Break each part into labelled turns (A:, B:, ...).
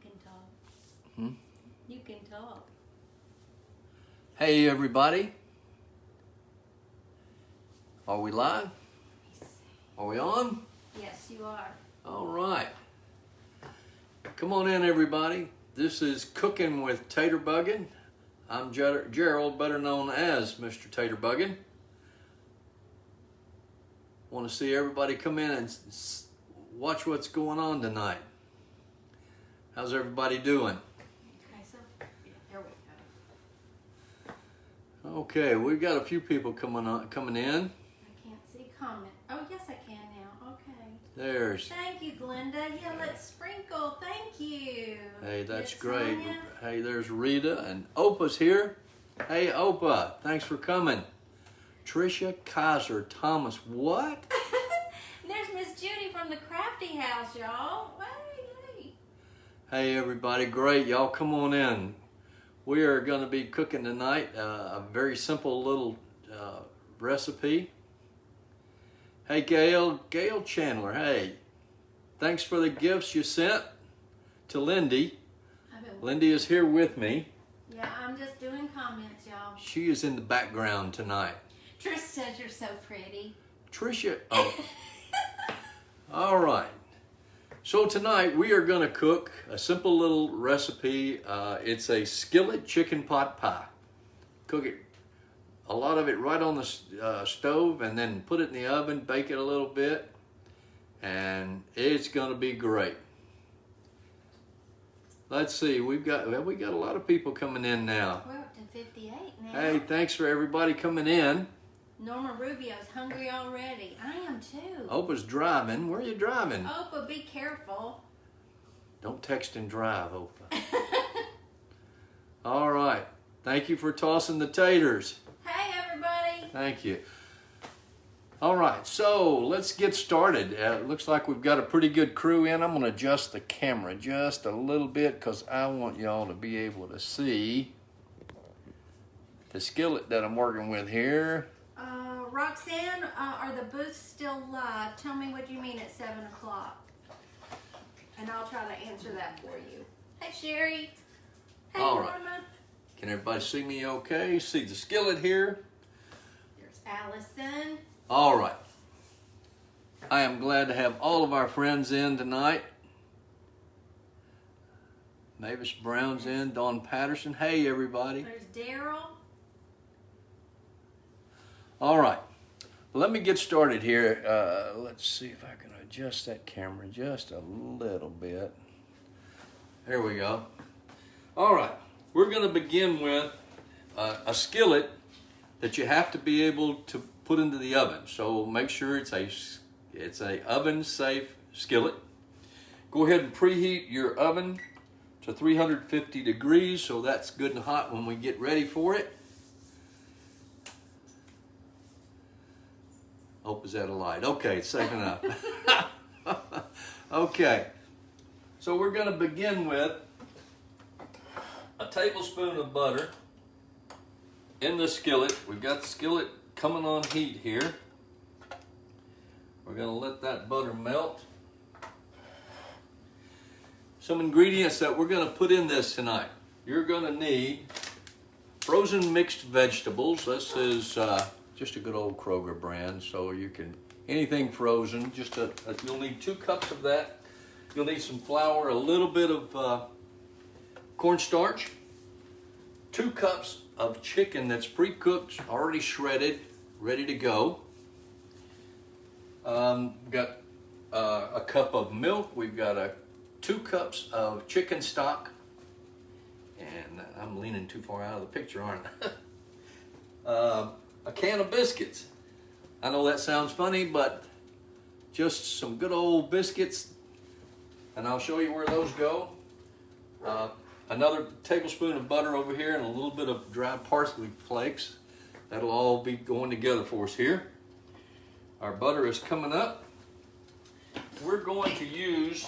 A: can talk.
B: Hmm?
A: You can talk.
B: Hey everybody. Are we live? Are we on?
A: Yes, you are.
B: All right. Come on in everybody. This is Cooking with Taterbuggin. I'm Gerald, better known as Mr. Taterbuggin. Want to see everybody come in and watch what's going on tonight. How's everybody doing?
A: Okay, so here we go.
B: Okay, we've got a few people coming in.
A: I can't see comment. Oh, yes, I can now. Okay.
B: There's.
A: Thank you, Glenda. Yeah, let's sprinkle. Thank you.
B: Hey, that's
A: It's
B: great.
A: Tanya.
B: Hey, there's Rita and Opa's here. Hey, Opa, thanks for coming. Tricia Kaiser Thomas, what?
A: There's Miss Judy from the Crafty House, y'all. Hey.
B: Hey, everybody, great. Y'all come on in. We are going to be cooking tonight a very simple little recipe. Hey, Gail Chandler, hey. Thanks for the gifts you sent to Lindy. Lindy is here with me.
A: Yeah, I'm just doing comments, y'all.
B: She is in the background tonight.
A: Trish says you're so pretty.
B: Tricia, oh. All right. So tonight we are going to cook a simple little recipe. It's a skillet chicken pot pie. Cook it, a lot of it right on the stove, and then put it in the oven, bake it a little bit, and it's going to be great. Let's see, we got a lot of people coming in now.
A: We're up to 58 now.
B: Hey, thanks for everybody coming in.
A: Norma Rubio's hungry already. I am too.
B: Opa's driving. Where are you driving?
A: Opa, be careful.
B: Don't text and drive, Opa. All right. Thank you for tossing the taters.
A: Hey, everybody.
B: Thank you. All right, so let's get started. It looks like we've got a pretty good crew in. I'm going to adjust the camera just a little bit because I want y'all to be able to see the skillet that I'm working with here.
A: Roxanne, are the booths still live? Tell me what you mean at 7 o'clock. And I'll try to answer that for you. Hey, Sherry. Hey,
B: All
A: Norma.
B: right. Can everybody see me okay? See the skillet here?
A: There's Allison.
B: All right. I am glad to have all of our friends in tonight. Mavis Brown's in, Dawn Patterson. Hey, everybody.
A: There's Daryl.
B: All right. Let me get started here. Let's see if I can adjust that camera just a little bit. There we go. All right. We're going to begin with a skillet that you have to be able to put into the oven. So make sure it's a oven safe skillet. Go ahead and preheat your oven to 350 degrees so that's good and hot when we get ready for it. Hope is that a light? Okay, it's safe enough. Okay, so we're going to begin with a tablespoon of butter in the skillet. We've got the skillet coming on heat here. We're going to let that butter melt. Some ingredients that we're going to put in this tonight. You're going to need frozen mixed vegetables. This is just a good old Kroger brand, so you can, anything frozen, you'll need 2 cups of that. You'll need some flour, a little bit of cornstarch, 2 cups of chicken that's pre-cooked, already shredded, ready to go. We've got a cup of milk. We've got 2 cups of chicken stock, and I'm leaning too far out of the picture, aren't I? A can of biscuits. I know that sounds funny, but just some good old biscuits, and I'll show you where those go. Another tablespoon of butter over here and a little bit of dry parsley flakes. That'll all be going together for us here. Our butter is coming up. We're going to use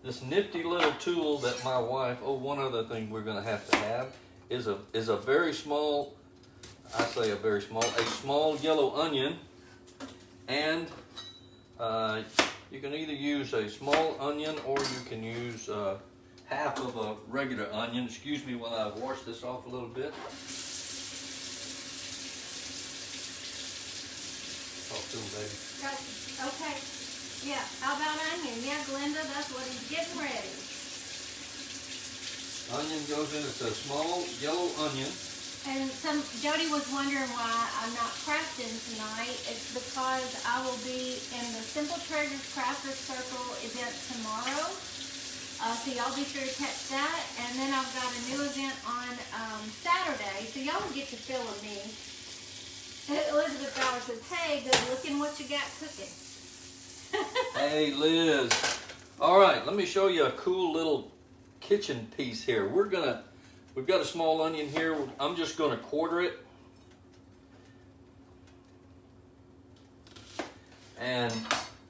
B: this nifty little tool that my wife, one other thing we're going to have is a very small, I say a small yellow onion, and you can either use a small onion or you can use half of a regular onion. Excuse me while I wash this off a little bit. Talk to him, baby.
A: Okay. Yeah, how about onion? Yeah, Glenda, that's what he's getting ready.
B: Onion goes in, it's a small yellow onion.
A: And Jody was wondering why I'm not crafting tonight. It's because I will be in the Simple Treasures Crafter Circle event tomorrow. So y'all be sure to catch that. And then I've got a new event on Saturday. So y'all will get to feel of me. Elizabeth Bauer says, hey, good looking, what you got cooking?
B: Hey, Liz. All right, let me show you a cool little kitchen piece here. We've got a small onion here. I'm just gonna quarter it. And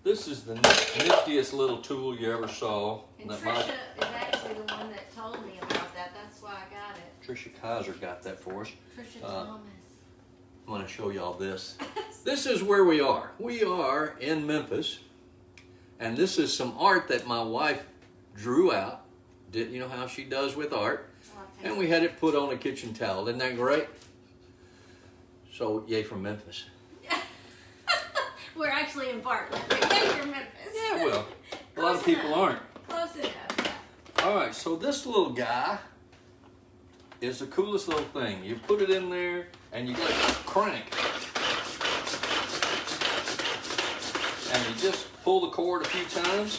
B: this is the niftiest little tool you ever saw.
A: And Trisha is actually the one that told me about that. That's why I got it.
B: Trisha Kaiser got that for us.
A: Trisha Thomas.
B: I'm gonna show y'all this. This is where we are. We are in Memphis. And this is some art that my wife drew out. You know how she does with art. And we had it put on a kitchen towel. Isn't that great? So, yay from Memphis.
A: We're actually in Bartlett. Yay from Memphis.
B: Yeah, well, a lot of people aren't.
A: Close enough.
B: All right, so this little guy is the coolest little thing. You put it in there, and you got to crank. And you just pull the cord a few times.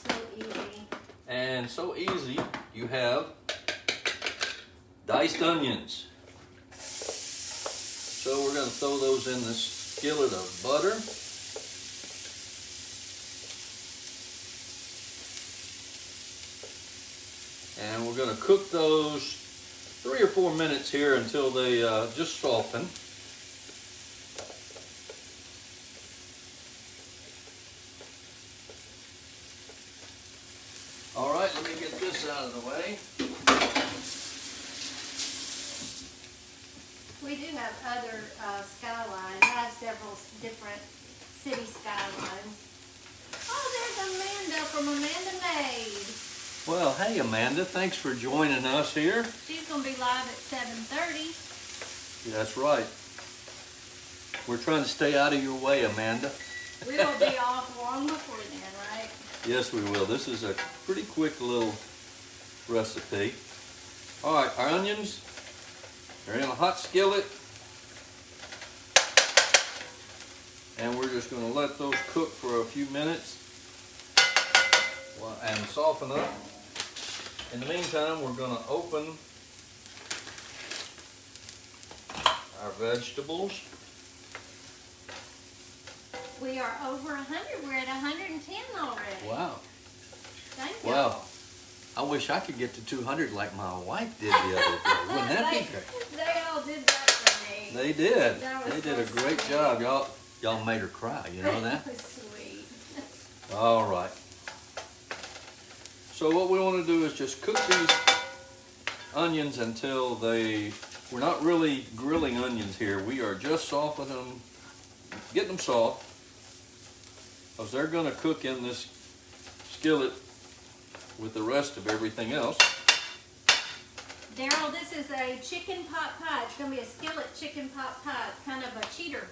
A: So easy.
B: And so easy, you have diced onions. So we're going to throw those in this skillet of butter. And we're going to cook those 3 or 4 minutes here until they just soften. All right, let me get this out of the way.
A: We do have other skylines. I have several different city skylines. Oh, there's Amanda from Amanda Made.
B: Well, hey Amanda, thanks for joining us here.
A: She's going to be live at 7:30.
B: Yeah, that's right. We're trying to stay out of your way, Amanda.
A: We will be off long before then, right?
B: Yes, we will. This is a pretty quick little recipe. All right, our onions, they're in a hot skillet. And we're just going to let those cook for a few minutes and soften up. In the meantime, we're going to open our vegetables.
A: We are over 100. We're at 110 already.
B: Wow.
A: Thank you.
B: Wow. I wish I could get to 200 like my wife did the other day. Wouldn't that be great?
A: They all did that for me.
B: They did.
A: That was
B: They did a
A: so
B: great
A: sweet.
B: job. Y'all made her cry. You know that?
A: That was sweet.
B: All right. So what we want to do is just cook these onions until we're not really grilling onions here. We are just softening them, getting them soft, because they're going to cook in this skillet with the rest of everything else.
A: Daryl, this is a chicken pot pie. It's going to be a skillet chicken pot pie. It's kind of a cheater.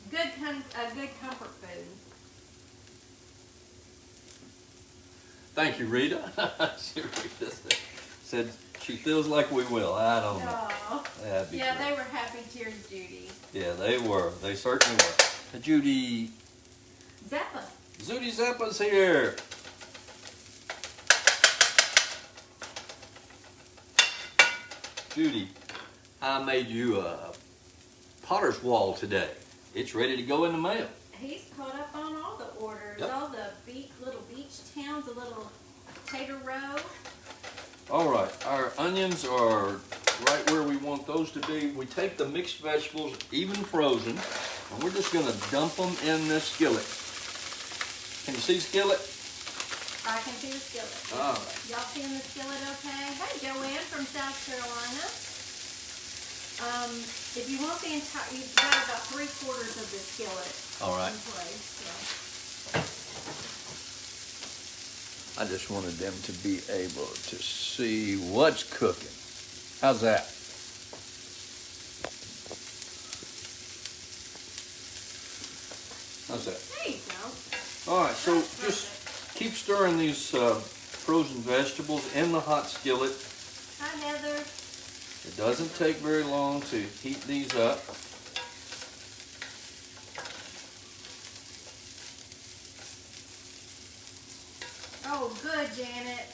A: A good comfort food.
B: Thank you, Rita. Rita said she feels like we will. I don't know.
A: Oh.
B: That'd be
A: Yeah,
B: great.
A: they were happy tears, Judy.
B: Yeah, they were. They certainly were. Judy.
A: Zappa.
B: Judy Zappa's here. Judy, I made you a potter's wall today. It's ready to go in the mail.
A: He's caught up on all the orders,
B: Yep.
A: all the little beach towns, the little tater row.
B: All right, our onions are right where we want those to be. We take the mixed vegetables, even frozen, and we're just gonna dump them in this skillet. Can you see skillet?
A: I can see the skillet.
B: All right.
A: Y'all seeing the skillet okay? Hey, Joanne from South Carolina. If you want the entire, you've got about 3/4 of the skillet
B: All right.
A: in place. So.
B: I just wanted them to be able to see what's cooking. How's that? How's that?
A: There you go.
B: All right, so just keep stirring these frozen vegetables in the hot skillet.
A: Hi, Heather.
B: It doesn't take very long to heat these up.
A: Oh, good, Janet.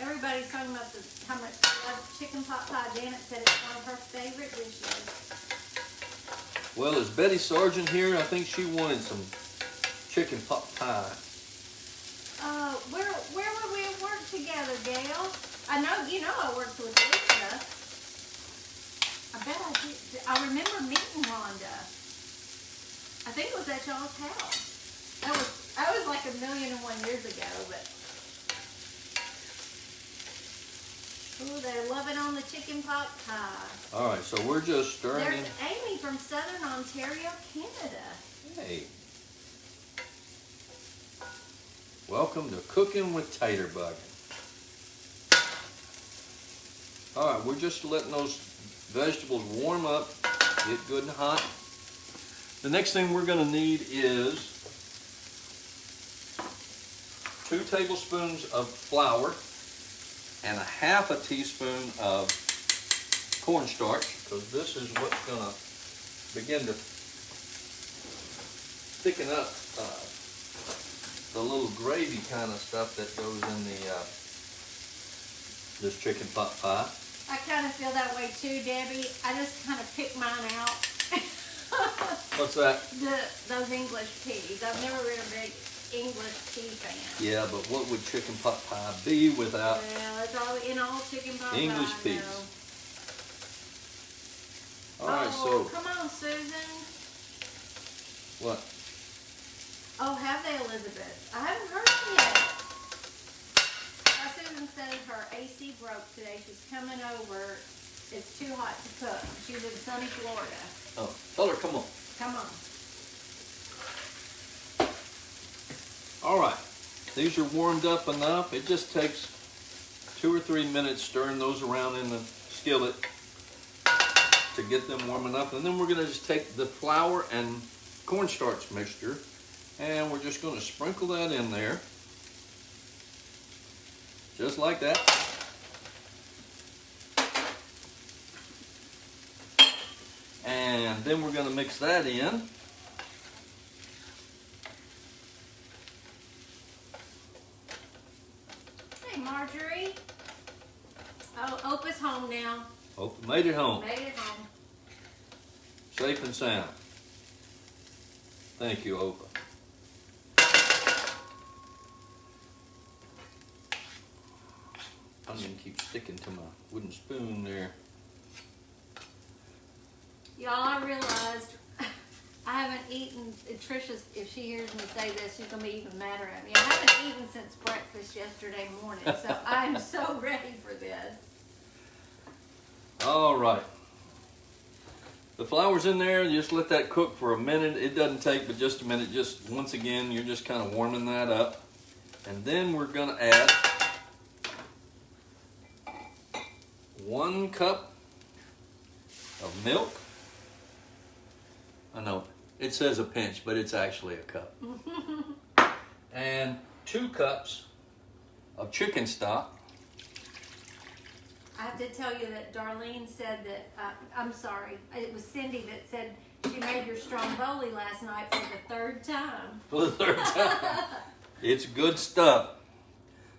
A: Everybody's talking about how much they love chicken pot pie. Janet said it's one of her favorite dishes.
B: Well, is Betty Sargent here? I think she wanted some chicken pot pie.
A: Where would we have worked together, Gail? I know, I worked with Lisa. I bet I did. I remember meeting Rhonda. I think it was at y'all's house. That was like 1,001 years ago, but. Ooh, they're loving on the chicken pot pie.
B: All right, so we're just stirring in.
A: There's Amy from Southern Ontario, Canada.
B: Hey. Welcome to Cooking with Taterbuggin. All right, we're just letting those vegetables warm up, get good and hot. The next thing we're going to need is 2 tablespoons of flour and 1/2 teaspoon of cornstarch, because this is what's going to begin to thicken up the little gravy kind of stuff that goes in this chicken pot pie.
A: I kind of feel that way too, Debbie. I just kind of pick mine out.
B: What's that?
A: Those English peas. I've never been a big English pea fan.
B: Yeah, but what would chicken pot pie be without
A: Well, it's all in all chicken pot
B: English
A: pie,
B: peas?
A: No.
B: All right, so
A: Come on, Susan.
B: what?
A: Oh, have they, Elizabeth? I haven't heard them yet. Susan said her AC broke today. She's coming over. It's too hot to cook. She's in sunny Florida.
B: Oh, tell her, come on.
A: Come on.
B: All right, these are warmed up enough. It just takes 2 or 3 minutes stirring those around in the skillet to get them warm enough. And then we're gonna just take the flour and cornstarch mixture and we're just gonna sprinkle that in there. Just like that. And then we're gonna mix that in.
A: Hey, Marjorie. Oh, Opa's home now.
B: Opa made it home,
A: Made it home.
B: safe and sound. Thank you, Opa. I'm gonna keep sticking to my wooden spoon there.
A: Y'all, I realized I haven't eaten. Trisha, if she hears me say this, she's gonna be even madder at me. I haven't eaten since breakfast yesterday morning, so I'm so ready for this.
B: All right. The flour's in there. Just let that cook for a minute. It doesn't take but just a minute. Just once again, you're just kind of warming that up. And then we're gonna add 1 cup of milk. I know it says a pinch, but it's actually a cup. And 2 cups of chicken stock.
A: I have to tell you that Darlene said that, I'm sorry, it was Cindy that said she made your stromboli last night for the 3rd time.
B: For the 3rd time. It's good stuff.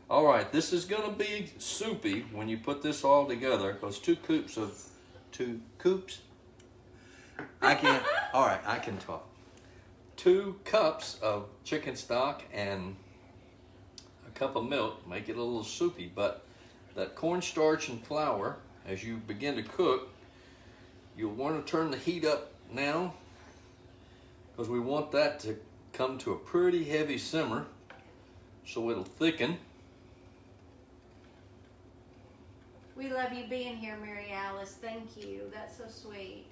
B: All right, this is gonna be soupy when you put this all together, because 2 cups of, 2 cups? I can't, all right, I can talk. 2 cups of chicken stock and a cup of milk make it a little soupy, but that cornstarch and flour, as you begin to cook, you'll want to turn the heat up now, because we want that to come to a pretty heavy simmer so it'll thicken.
A: We love you being here, Mary Alice. Thank you. That's so sweet.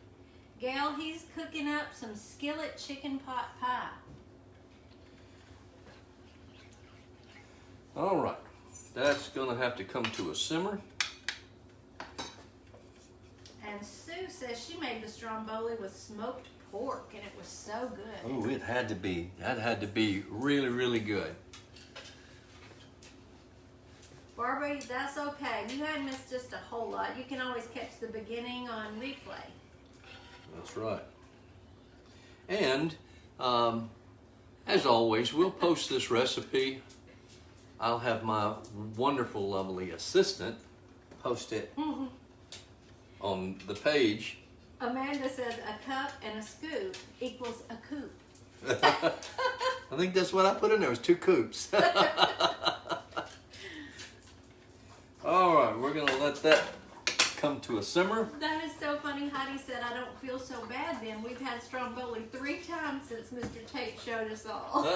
A: Gail, he's cooking up some skillet chicken pot pie.
B: All right, that's gonna have to come to a simmer.
A: And Sue says she made the stromboli with smoked pork, and it was so good.
B: Oh, it had to be. That had to be really, really good.
A: Barbie, that's okay. You hadn't missed just a whole lot. You can always catch the beginning on replay.
B: That's right. And as always, we'll post this recipe. I'll have my wonderful, lovely assistant post it on the page.
A: Amanda says a cup and a scoop equals a coop.
B: I think that's what I put in there, was 2 coops. All right, we're gonna let that come to a simmer.
A: That is so funny. Heidi said, I don't feel so bad then. We've had stromboli 3 times since Mr. Tate showed us all.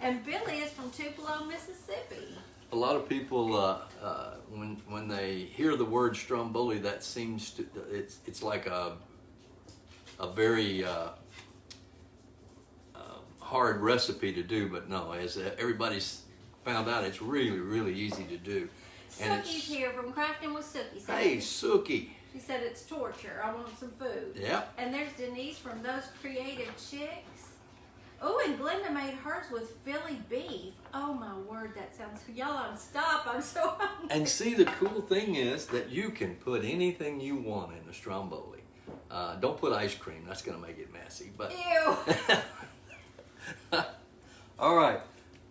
A: And Billy is from Tupelo, Mississippi.
B: A lot of people, when they hear the word stromboli, that seems to, it's like a very hard recipe to do, but no, as everybody's found out, it's really, really easy to do. And
A: Sookie's here from Crafting with Sookie.
B: Hey, Sookie.
A: She said it's torture. I want some food.
B: Yep.
A: And there's Denise from Those Creative Chicks. Oh, and Glenda made hers with Philly beef. Oh my word, that sounds, y'all stop, I'm so hungry.
B: And see, the cool thing is that you can put anything you want in the stromboli. Don't put ice cream, that's gonna make it messy. But
A: Ew.
B: all right,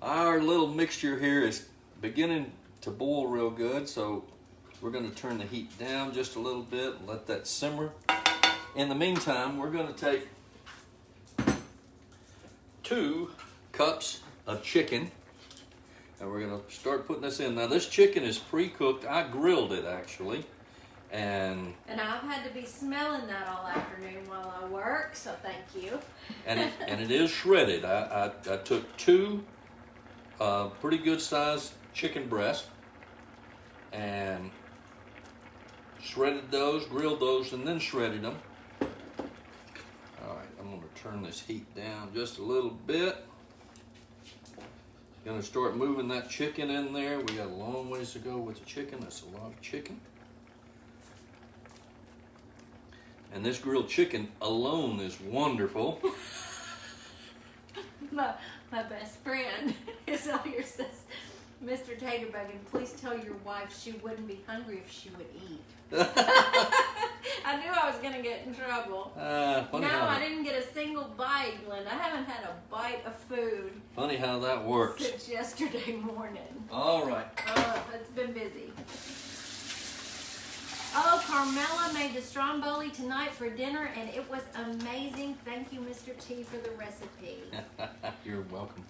B: our little mixture here is beginning to boil real good, so we're gonna turn the heat down just a little bit and let that simmer. In the meantime, we're gonna take 2 cups of chicken, and we're gonna start putting this in. Now this chicken is pre-cooked. I grilled it actually, and
A: I've had to be smelling that all afternoon while I work, so thank you.
B: and it is shredded. I took 2 pretty good sized chicken breasts and shredded those, grilled those, and then shredded them. All right, I'm gonna turn this heat down just a little bit. Gonna start moving that chicken in there. We got a long ways to go with the chicken. That's a lot of chicken. And this grilled chicken alone is wonderful.
A: My best friend is all here says, Mr. Taterbuggin, please tell your wife she wouldn't be hungry if she would eat. I knew I was going to get in trouble. I didn't get a single bite, Glenda. I haven't had a bite of food.
B: Funny how that works.
A: Since yesterday morning.
B: All right.
A: It's been busy. Oh, Carmela made the stromboli tonight for dinner, and it was amazing. Thank you, Mr. T, for the recipe.
B: You're welcome.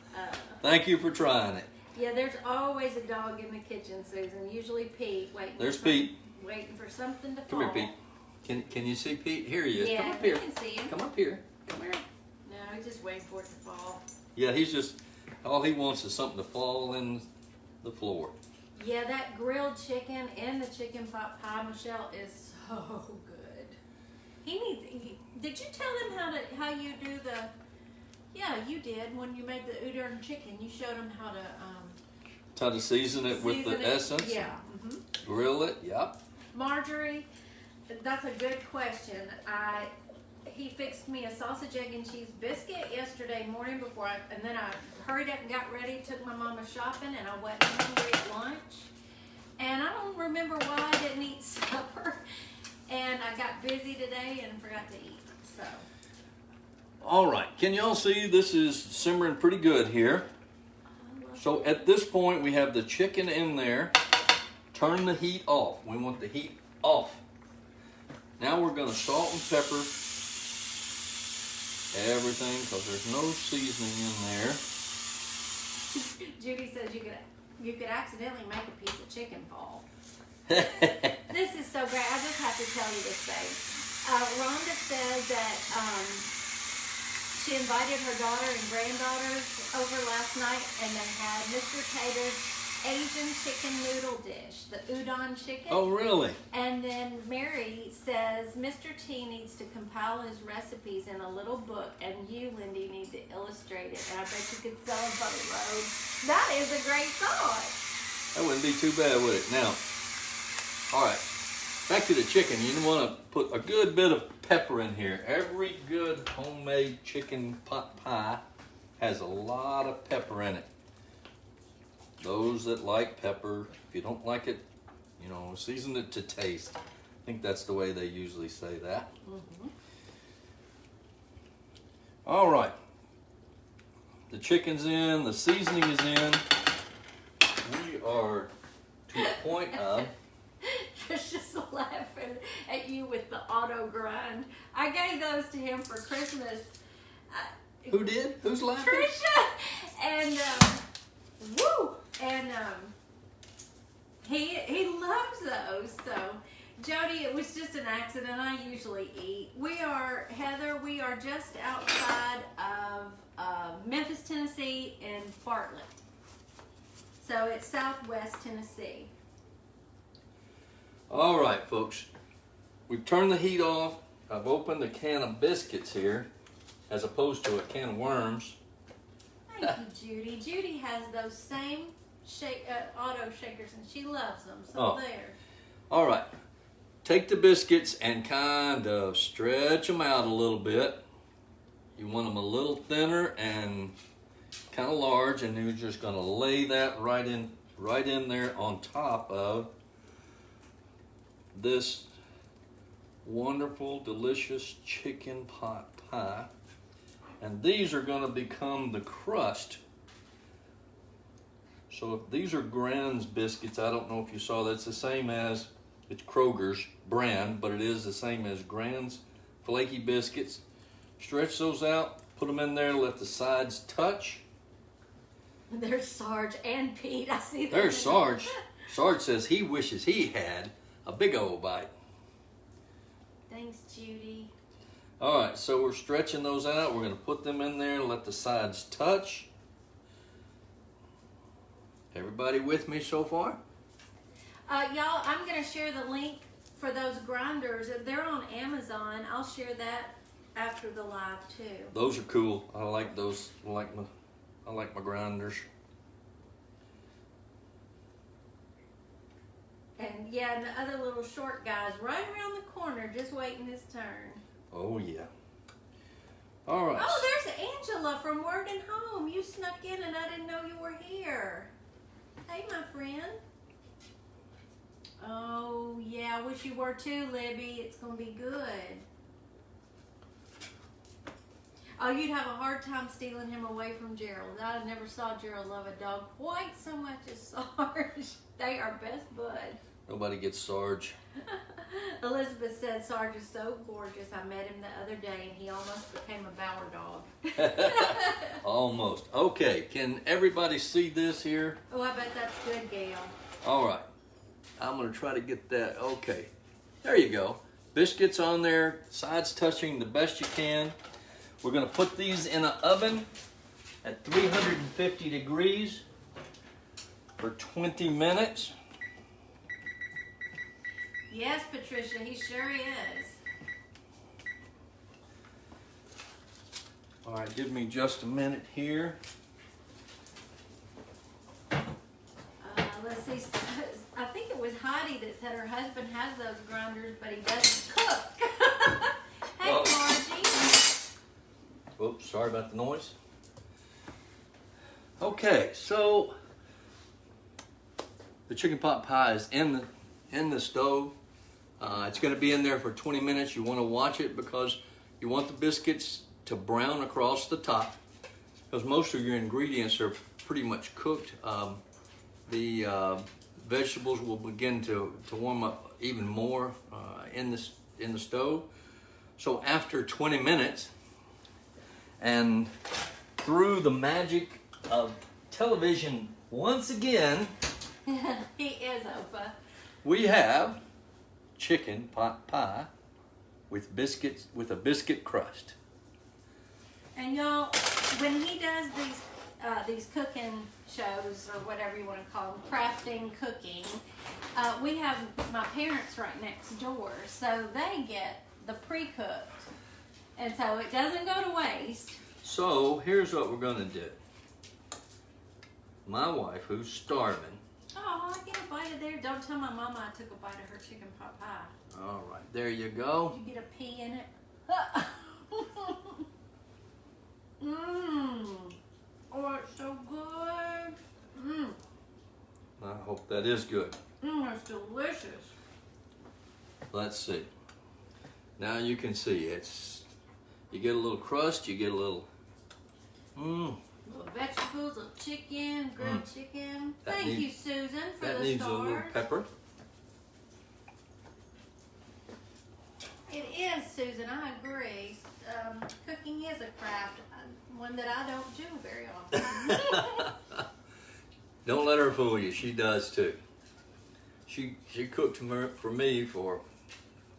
B: Thank you for trying it.
A: Yeah, there's always a dog in the kitchen, Susan. Usually Pete.
B: There's Pete.
A: Waiting for something to
B: fall. Come here, Pete. Can you see Pete? Here he is.
A: Yeah,
B: come up here.
A: I can see him.
B: Come up here. Come here.
A: No, he's just waiting for it to fall.
B: Yeah, he's just, all he wants is something to fall in the floor.
A: Yeah, that grilled chicken and the chicken pot pie, Michelle, is so good. Did you tell him how you do the, yeah, you did. When you made the udon chicken, you showed him how to
B: season it with the essence?
A: Yeah.
B: Grill it, yep.
A: Marjorie, that's a good question. He fixed me a sausage, egg, and cheese biscuit yesterday morning and then I hurried up and got ready, took my mama shopping, and I went hungry at lunch. And I don't remember why I didn't eat supper. And I got busy today and forgot to eat, so.
B: All right, can y'all see this is simmering pretty good here? So at this point, we have the chicken in there. Turn the heat off. We want the heat off. Now we're gonna salt and pepper everything because there's no seasoning in there.
A: Judy says you could accidentally make a piece of chicken fall. This is so great. I just have to tell you this thing. Rhonda says that she invited her daughter and granddaughters over last night, and they had Mr. Tater's Asian chicken noodle dish, the udon chicken.
B: Oh, really?
A: And then Mary says Mr. T needs to compile his recipes in a little book, and you, Lindy, need to illustrate it. And I bet you could sell them by the road. That is a great thought.
B: That wouldn't be too bad, would it? Now, all right, back to the chicken. You want to put a good bit of pepper in here. Every good homemade chicken pot pie has a lot of pepper in it. Those that like pepper, if you don't like it, you know, season it to taste. I think that's the way they usually say that.
A: Mm-hmm.
B: All right. The chicken's in, the seasoning is in. We are to the point of...
A: Trisha's laughing at you with the auto grind. I gave those to him for Christmas.
B: Who did? Who's laughing?
A: Trisha! And, woo! And, he loves those, so... Jody, it was just an accident. I usually eat. Heather, we are just outside of Memphis, Tennessee and Bartlett. So it's southwest Tennessee.
B: All right, folks. We've turned the heat off. I've opened a can of biscuits here as opposed to a can of worms.
A: Thank you, Judy. Judy has those same auto shakers and she loves them. So there.
B: All right. Take the biscuits and kind of stretch them out a little bit. You want them a little thinner and kind of large, and you're just going to lay that right in there on top of this wonderful, delicious chicken pot pie. And these are going to become the crust. So if these are Grand's biscuits, I don't know if you saw, that's the same as, it's Kroger's brand, but it is the same as Grand's flaky biscuits. Stretch those out, put them in there, let the sides touch.
A: There's Sarge and Pete. I see that.
B: There's Sarge. Sarge says he wishes he had a big old bite.
A: Thanks, Judy.
B: All right, so we're stretching those out. We're going to put them in there, let the sides touch. Everybody with me so far?
A: Y'all, I'm going to share the link for those grinders. They're on Amazon. I'll share that after the live too.
B: Those are cool. I like those. I like my grinders.
A: And yeah, and the other little short guy's right around the corner, just waiting his turn.
B: Oh yeah. All right.
A: Oh, there's Angela from Word and Home. You snuck in and I didn't know you were here. Hey, my friend. Oh, yeah, I wish you were too, Libby. It's going to be good. Oh, you'd have a hard time stealing him away from Gerald. I never saw Gerald love a dog quite so much as Sarge. They are best buds.
B: Nobody gets Sarge.
A: Elizabeth said Sarge is so gorgeous. I met him the other day and he almost became a Bower dog.
B: Almost. Okay, can everybody see this here?
A: Oh, I bet that's good, Gail.
B: All right. I'm going to try to get that. Okay. There you go. Biscuits on there, sides touching the best you can. We're going to put these in an oven at 350 degrees for 20 minutes.
A: Yes, Patricia, he sure is.
B: All right, give me just a minute here.
A: Let's see. I think it was Heidi that said her husband has those grinders, but he doesn't cook. Hey, Margie.
B: Oops, sorry about the noise. Okay, so the chicken pot pie is in the stove. It's going to be in there for 20 minutes. You want to watch it because you want the biscuits to brown across the top because most of your ingredients are pretty much cooked. The vegetables will begin to warm up even more in the stove. So after 20 minutes, and through the magic of television once again,
A: He is, Opa.
B: we have chicken pot pie with biscuits, with a biscuit crust.
A: And y'all, when he does these cooking shows or whatever you want to call them, crafting, cooking, we have my parents right next door, so they get the pre-cooked, and so it doesn't go to waste.
B: So here's what we're going to do. my wife, who's starving.
A: Oh, I get a bite of there. Don't tell my mama I took a bite of her chicken pot pie.
B: All right, there you go.
A: Did you get a pea in it? Mmm. Oh, it's so good. Mmm.
B: I hope that is good.
A: Mmm, it's delicious.
B: Let's see. Now you can see you get a little crust, you get a little,
A: Little vegetables, little chicken, grilled chicken. Thank you, Susan, for the
B: that needs a little
A: stars.
B: pepper.
A: It is, Susan, I agree. Cooking is a craft, one that I don't do very often.
B: Don't let her fool you. She does too. She cooked for me for.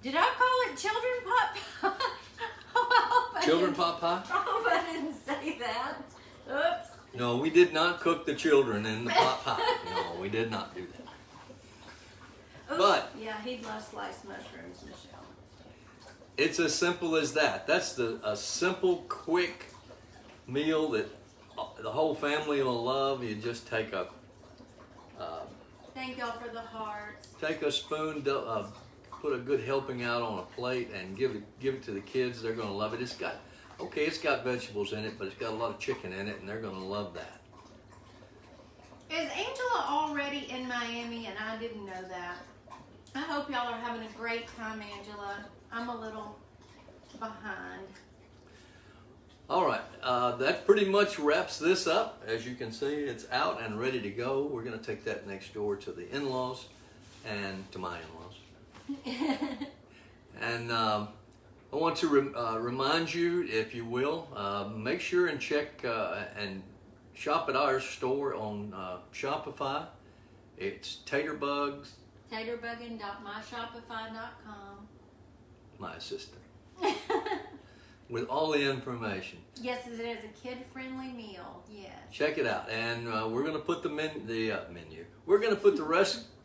A: Did I call it children pot pie?
B: Children pot pie?
A: I hope I didn't say that. Oops.
B: No, we did not cook the children in the pot pie. No, we did not do that.
A: Oops.
B: But
A: yeah, he'd love sliced mushrooms, Michelle.
B: it's as simple as that. That's a simple, quick meal that the whole family will love. You just take a
A: Thank y'all for the hearts.
B: take a spoon, put a good helping out on a plate, and give it to the kids. They're gonna love it. It's got vegetables in it, but it's got a lot of chicken in it, and they're gonna love that.
A: Is Angela already in Miami and I didn't know that? I hope y'all are having a great time, Angela. I'm a little behind.
B: All right, that pretty much wraps this up. As you can see, it's out and ready to go. We're gonna take that next door to the in-laws and to my in-laws. And I want to remind you, if you will, make sure and check and shop at our store on Shopify. It's Taterbugs.
A: Taterbuggin.myshopify.com.
B: My assistant. With all the information.
A: Yes, it is a kid-friendly meal. Yes.
B: Check it out, and we're going to put the menu. We're going to put the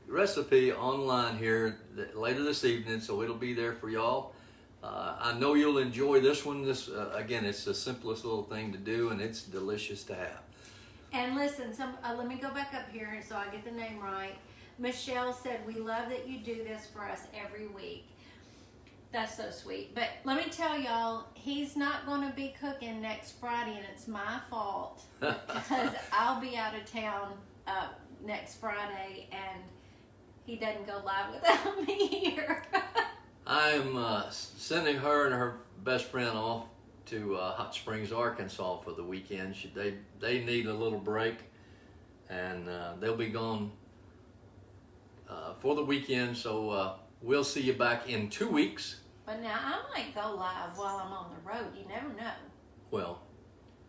B: recipe online here later this evening, so it'll be there for y'all. I know you'll enjoy this one. Again, it's the simplest little thing to do, and it's delicious to have.
A: And listen, let me go back up here so I get the name right. Michelle said, "We love that you do this for us every week." That's so sweet. But let me tell y'all, he's not going to be cooking next Friday, and it's my fault because I'll be out of town next Friday, and he doesn't go live without me here.
B: I'm sending her and her best friend off to Hot Springs, Arkansas for the weekend. They need a little break, and they'll be gone for the weekend. So we'll see you back in 2 weeks.
A: But now I might go live while I'm on the road. You never know.
B: Well,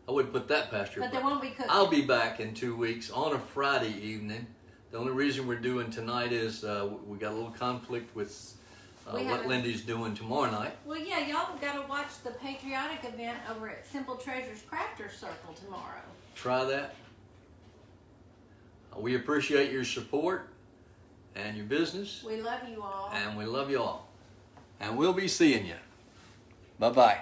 B: I wouldn't put that past your.
A: But there won't be cooking.
B: I'll be back in 2 weeks on a Friday evening. The only reason we're doing tonight is we got a little conflict with what Lindy's doing tomorrow night.
A: Well, yeah, y'all got to watch the patriotic event over at Simple Treasures Crafter Circle tomorrow.
B: Try that. We appreciate your support and your business.
A: We love you all.
B: And we love you all. And we'll be seeing you. Bye-bye.